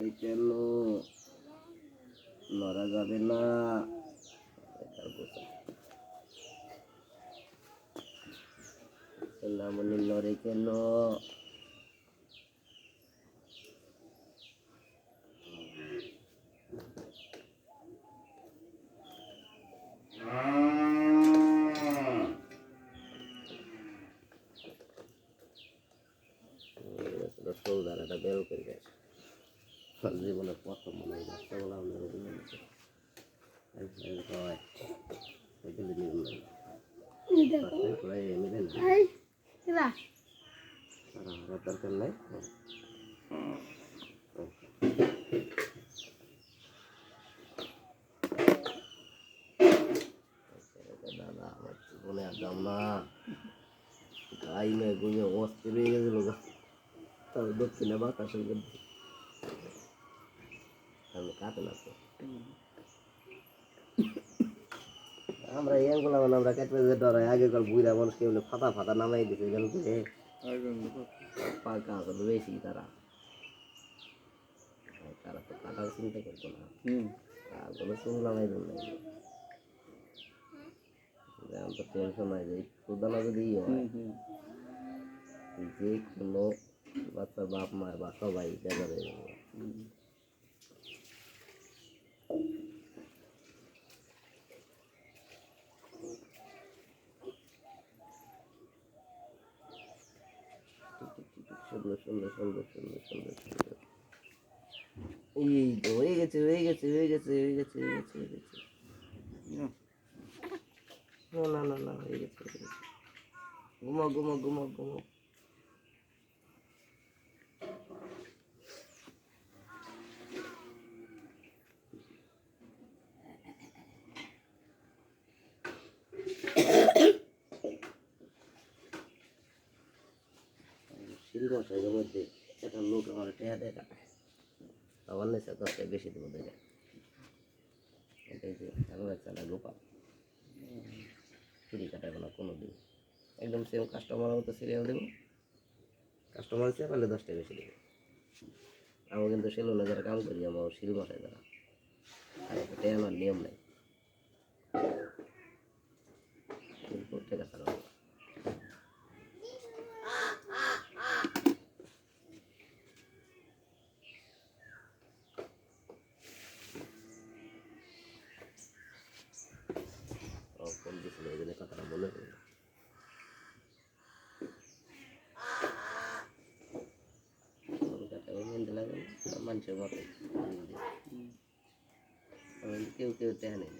কেন লড়া যাবে না? সোনামণি লড়ে কেন? সোলদারাটা বের করে গেছে জীবনে প্রথম মনে হয় রাস্তা বলা দরকার নাই। দাদা আমার জীবনে আর যাম না, গাই মেয়ে গুঁয়ে অস্থির হয়ে গেছিল তবে দক্ষিণে বাতাসের মধ্যে আমি কাটে না তো আমরা এগুলো মানে আমরা কাটবে যে ডরাই আগেকার বুড়া মানুষকে বলে ফাতা ফাতা নামাই দিতে গেল পাকা আসলে বেশি তারা তারা তো কাটার চিন্তা করতো না, তারপরে শুনলাম এই জন্য তো টেনশন হয় যে প্রধানা যদি হয় যে কোনো বাচ্চার বাপ মার বা সবাই বেজার হয়ে যাবে। সুন্দর সুন্দর সুন্দর সুন্দর সুন্দর সুন্দর এই তো হয়ে গেছে হয়ে গেছে হয়ে গেছে হয়ে গেছে হয়ে গেছে হয়ে গেছে না না না হয়ে গেছে হয়ে গেছে। ঘুমাও ঘুমাও ঘুমাও ঘুমাও। শিলমশাইয়ের মধ্যে একটা লোক আমার টেয়া দেখা আমার নেশা দশটায় বেশি দেবো দেখা এটাই যে আমার একটা গোপাল ফ্রি কাটাবো না কোনো দিন, একদম সেম কাস্টমার মতো সিরিয়াল দেবো, কাস্টমার চেয়ে পারলে 10টায় বেশি দেবো। আমার কিন্তু সেলুনে যারা কাম করি আমার শিলমশাই যারা আর একটা টেয়া আমার নিয়ম নেই টাকা ছাড়া ফোন দিয়েছিল ওই জন্য কথাটা বলে দেবো। মানুষের মতো কেউ কেউ টেহা নেই।